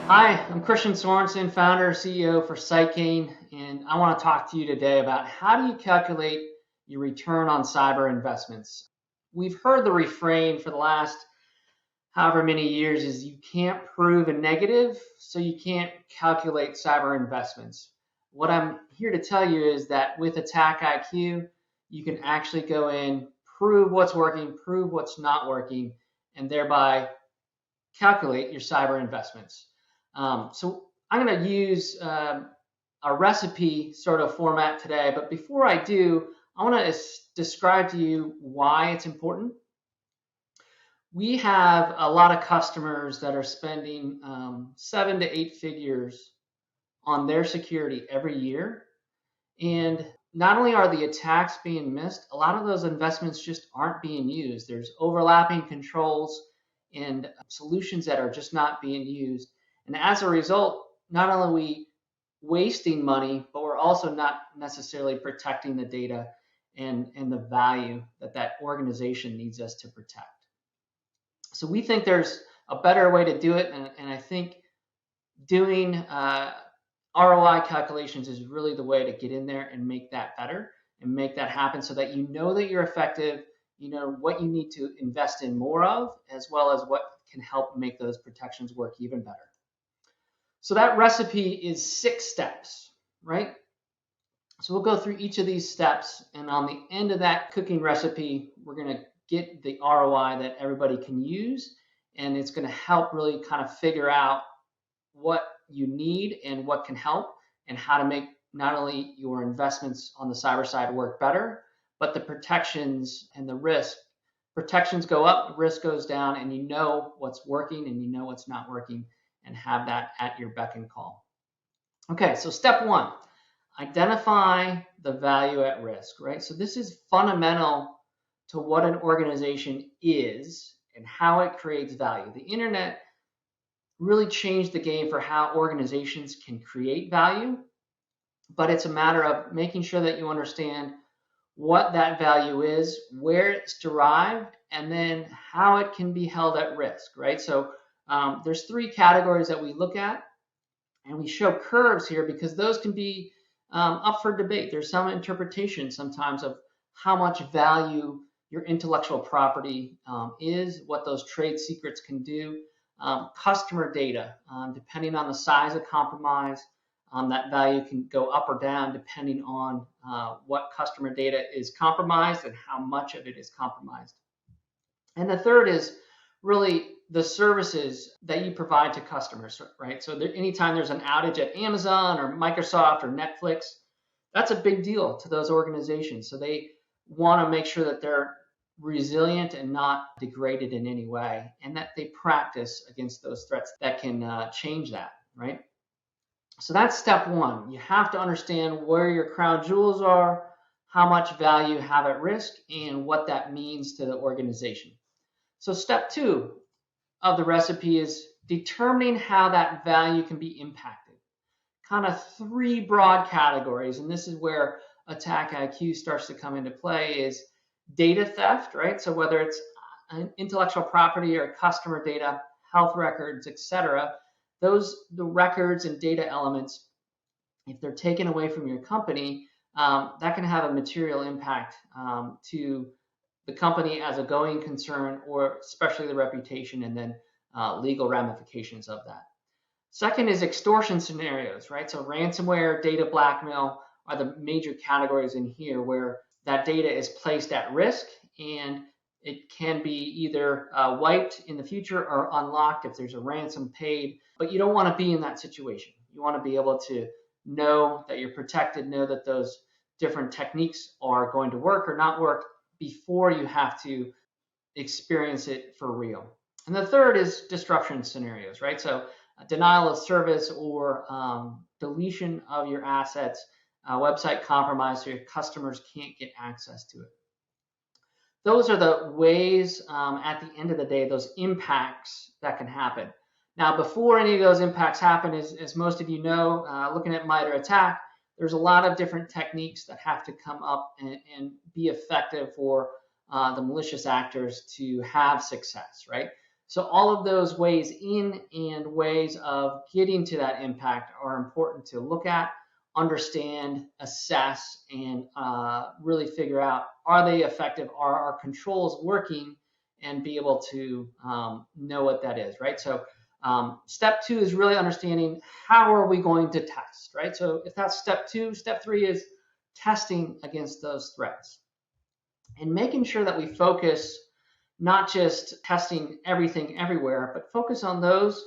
Hi, I'm Christian Sorensen, founder and CEO for SiteGain, and I want to talk to you today about how do you calculate your return on cyber investments. We've heard the refrain for the last however many years is you can't prove a negative, so you can't calculate cyber investments. What I'm here to tell you is that with Attack IQ, you can actually go in, prove what's working, prove what's not working, and thereby calculate your cyber investments. So I'm going to use a recipe sort of format today, but before I do, I want to describe to you why it's important. We have a lot of customers that are spending 7 to 8 figures on their security every year. And not only are the attacks being missed, a lot of those investments just aren't being used. There's overlapping controls and solutions that are just not being used. And as a result, not only are we wasting money, but we're also not necessarily protecting the data and the value that that organization needs us to protect. So we think there's a better way to do it, and I think doing ROI calculations is really the way to get in there and make that better and make that happen so that you know that you're effective, you know what you need to invest in more of, as well as what can help make those protections work even better. So that recipe is 6 steps, right? So we'll go through each of these steps, and on the end of that cooking recipe, we're going to get the ROI that everybody can use, and it's going to help really kind of figure out what you need and what can help, and how to make not only your investments on the cyber side work better, but the protections and the risk. Protections go up, risk goes down, and you know what's working and you know what's not working, and have that at your beck and call. Okay, so step one, identify the value at risk, right? So this is fundamental to what an organization is and how it creates value. The internet really changed the game for how organizations can create value, but it's a matter of making sure that you understand what that value is, where it's derived, and then how it can be held at risk, right? So there's 3 categories that we look at, and we show curves here because those can be up for debate. There's some interpretation sometimes of how much value your intellectual property is, what those trade secrets can do. Customer data, depending on the size of compromise, that value can go up or down depending on what customer data is compromised and how much of it is compromised. And the third is really the services that you provide to customers, right? So anytime there's an outage at Amazon or Microsoft or Netflix, that's a big deal to those organizations. So they want to make sure that they're resilient and not degraded in any way, and that they practice against those threats that can change that, right? So that's step one. You have to understand where your crown jewels are, how much value you have at risk, and what that means to the organization. So step two of the recipe is determining how that value can be impacted. Kind of 3 broad categories, and this is where Attack IQ starts to come into play, is data theft, right? So whether it's intellectual property or customer data, health records, etc., the records and data elements, if they're taken away from your company, that can have a material impact to the company as a going concern, or especially the reputation, and then legal ramifications of that. Second is extortion scenarios, right? So ransomware, data blackmail are the major categories in here where that data is placed at risk, and it can be either wiped in the future or unlocked if there's a ransom paid. But you don't want to be in that situation. You want to be able to know that you're protected, know that those different techniques are going to work or not work before you have to experience it for real. And the third is disruption scenarios, right? So denial of service or deletion of your assets, website compromise so your customers can't get access to it. Those are the ways at the end of the day, those impacts that can happen. Now, before any of those impacts happen, as most of you know, looking at MITRE ATT&CK, there's a lot of different techniques that have to come up and be effective for the malicious actors to have success, right? So all of those ways in and ways of getting to that impact are important to look at, understand, assess, and really figure out, are they effective? Are our controls working? And be able to know what that is, right? So step two is really understanding, how are we going to test, right? So if that's step two, step three is testing against those threats and making sure that we focus not just testing everything everywhere, but focus on those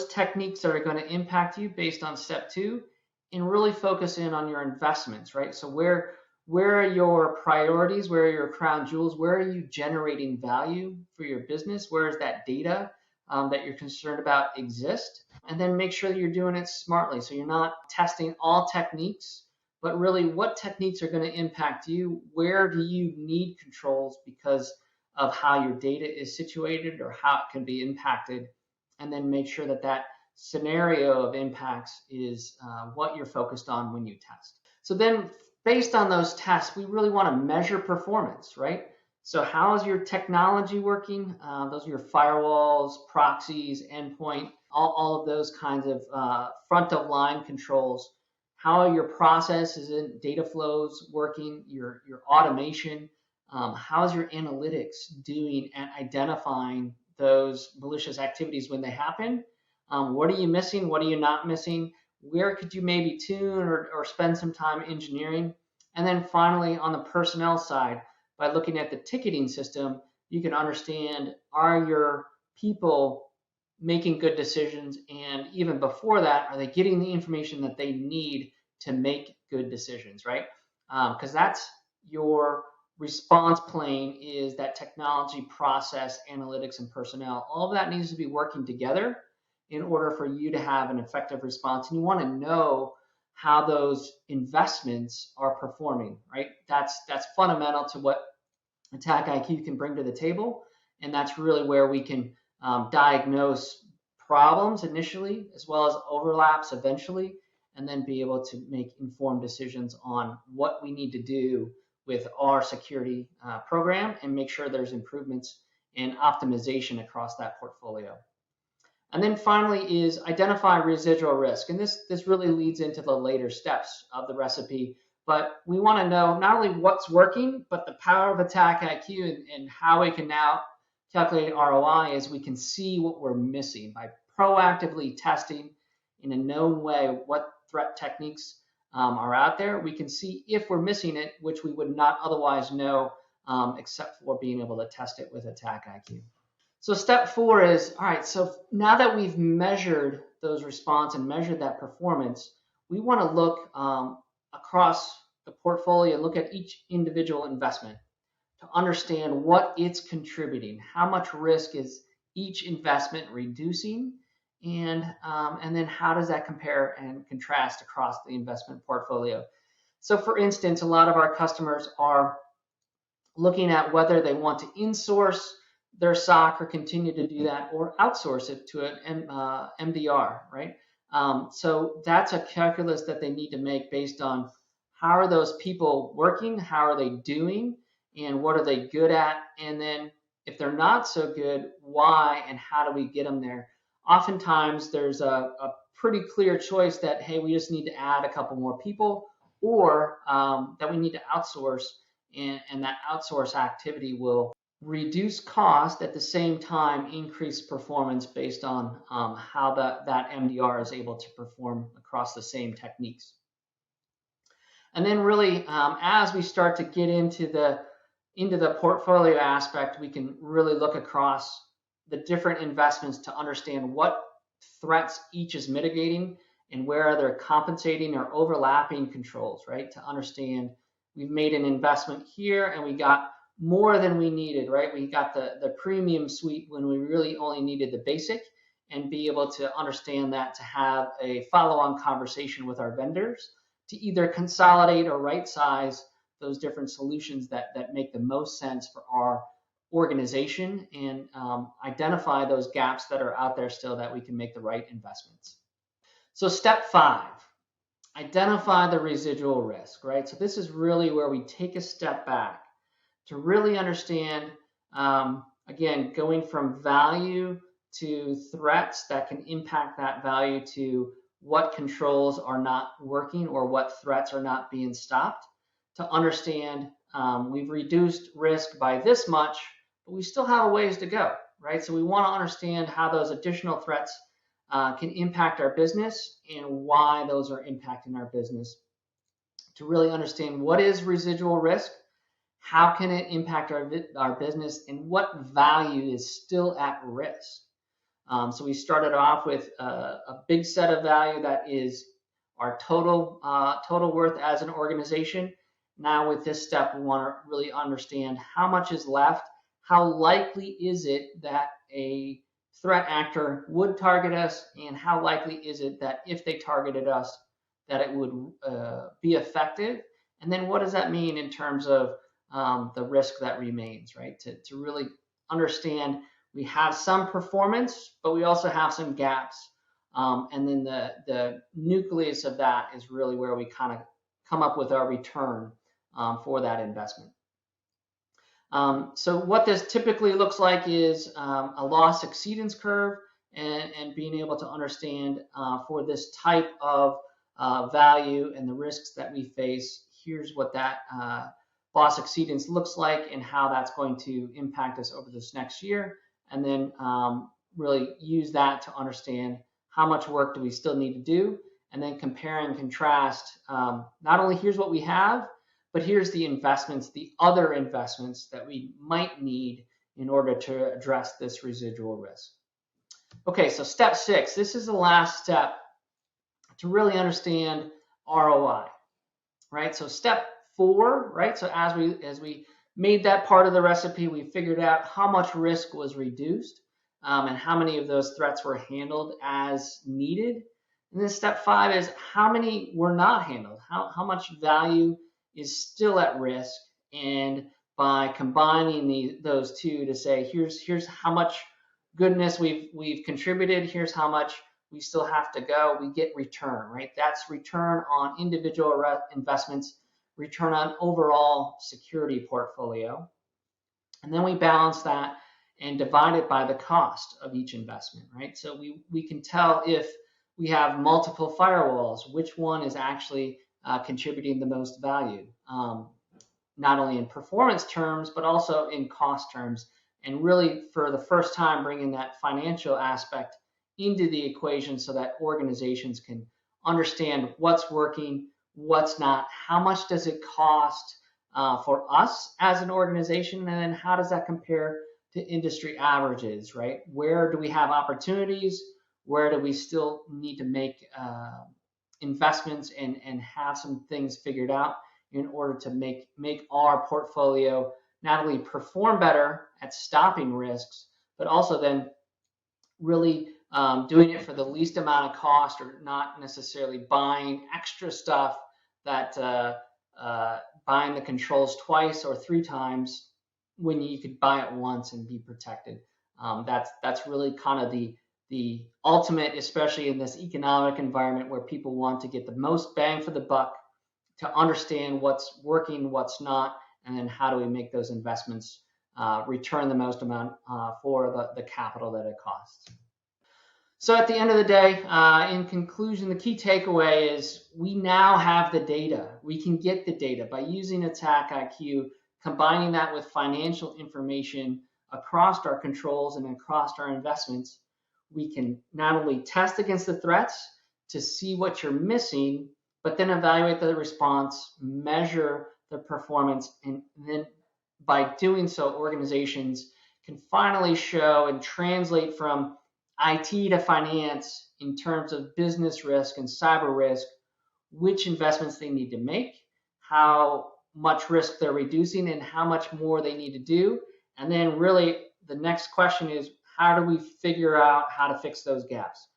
techniques that are going to impact you based on step two, and really focus in on your investments, right? So where are your priorities? Where are your crown jewels? Where are you generating value for your business? Where is that data that you're concerned about exist? And then make sure that you're doing it smartly. So you're not testing all techniques, but really what techniques are going to impact you? Where do you need controls because of how your data is situated or how it can be impacted? And then make sure that that scenario of impacts is what you're focused on when you test. So then based on those tests, we really want to measure performance, right? So how is your technology working? Those are your firewalls, proxies, endpoint, all of those kinds of front of line controls. How are your processes and data flows working? Your automation. How's your analytics doing at identifying those malicious activities when they happen? What are you missing? What are you not missing? Where could you maybe tune or spend some time engineering? And then finally, on the personnel side, by looking at the ticketing system, you can understand, are your people making good decisions? And even before that, are they getting the information that they need to make good decisions, right? Because that's your response plane, is that technology, process, analytics, and personnel. All of that needs to be working together in order for you to have an effective response. And you want to know how those investments are performing, right? That's fundamental to what Attack IQ can bring to the table. And that's really where we can diagnose problems initially, as well as overlaps eventually, and then be able to make informed decisions on what we need to do with our security program and make sure there's improvements and optimization across that portfolio. And then finally is identify residual risk. And this really leads into the later steps of the recipe. But we want to know not only what's working, but the power of Attack IQ and how we can now calculate ROI is we can see what we're missing by proactively testing in a known way what threat techniques are out there. We can see if we're missing it, which we would not otherwise know except for being able to test it with Attack IQ. So step four is, all right, so now that we've measured those response and measured that performance, we want to look across the portfolio and look at each individual investment to understand what it's contributing, how much risk is each investment reducing, and then how does that compare and contrast across the investment portfolio. So for instance, a lot of our customers are looking at whether they want to insource their SOC or continue to do that, or outsource it to an MDR, right? So that's a calculus that they need to make based on how are those people working, how are they doing, and what are they good at, and then if they're not so good, why and how do we get them there? Oftentimes there's a pretty clear choice that, hey, we just need to add a couple more people, or that we need to outsource, and that outsource activity will reduce cost at the same time increase performance based on how that MDR is able to perform across the same techniques. And then really, as we start to get into the portfolio aspect, we can really look across the different investments to understand what threats each is mitigating and where are there compensating or overlapping controls, right? To understand we've made an investment here and we got more than we needed, right? We got the premium suite when we really only needed the basic, and be able to understand that, to have a follow-on conversation with our vendors to either consolidate or right size those different solutions that make the most sense for our organization, and identify those gaps that are out there still that we can make the right investments. So step 5, identify the residual risk, right? So this is really where we take a step back to really understand, again, going from value to threats that can impact that value to what controls are not working or what threats are not being stopped, to understand we've reduced risk by this much, but we still have a ways to go, right? So we want to understand how those additional threats can impact our business and why those are impacting our business, to really understand what is residual risk, how can it impact our business, and what value is still at risk. So we started off with a big set of value that is our total worth as an organization. Now with this step, we want to really understand how much is left, how likely is it that a threat actor would target us, and how likely is it that if they targeted us, that it would be effective, and then what does that mean in terms of the risk that remains, right? To really understand we have some performance, but we also have some gaps. And then the nucleus of that is really where we kind of come up with our return for that investment. So what this typically looks like is a loss exceedance curve, and being able to understand for this type of value and the risks that we face, here's what that loss exceedance looks like and how that's going to impact us over this next year. And then really use that to understand how much work do we still need to do, and then compare and contrast not only here's what we have, but here's the investments, the other investments that we might need in order to address this residual risk. Okay, so step 6, this is the last step to really understand ROI, right? So step 4, right? So as we made that part of the recipe, we figured out how much risk was reduced and how many of those threats were handled as needed. And then step 5 is how many were not handled, how much value is still at risk, and by combining those two to say here's how much goodness we've contributed, here's how much we still have to go, we get return, right? That's return on individual investments, return on overall security portfolio. And then we balance that and divide it by the cost of each investment, right? So we can tell if we have multiple firewalls, which one is actually contributing the most value, not only in performance terms, but also in cost terms. And really, for the first time, bringing that financial aspect into the equation so that organizations can understand what's working, what's not, how much does it cost for us as an organization, and then how does that compare to industry averages, right? Where do we have opportunities? Where do we still need to make investments and have some things figured out in order to make our portfolio not only perform better at stopping risks, but also then really doing it for the least amount of cost, or not necessarily buying extra stuff that buying the controls twice or 3 times when you could buy it once and be protected. That's really kind of the ultimate, especially in this economic environment where people want to get the most bang for the buck, to understand what's working, what's not, and then how do we make those investments return the most amount for the capital that it costs. So at the end of the day, in conclusion, the key takeaway is we now have the data. We can get the data by using Attack IQ, combining that with financial information across our controls and across our investments. We can not only test against the threats to see what you're missing, but then evaluate the response, measure the performance, and then by doing so, organizations can finally show and translate from IT to finance in terms of business risk and cyber risk, which investments they need to make, how much risk they're reducing, and how much more they need to do. And then really the next question is, how do we figure out how to fix those gaps?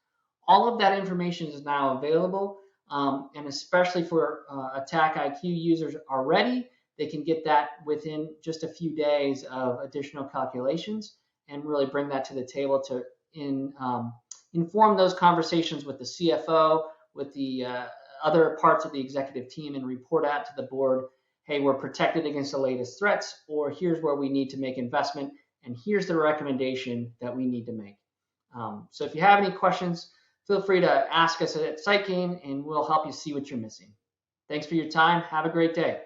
All of that information is now available, and especially for Attack IQ users already, they can get that within just a few days of additional calculations and really bring that to the table to inform those conversations with the CFO, with the other parts of the executive team, and report out to the board, hey, we're protected against the latest threats, or here's where we need to make investment and here's the recommendation that we need to make. So if you have any questions, feel free to ask us at SiteGain, and we'll help you see what you're missing. Thanks for your time. Have a great day.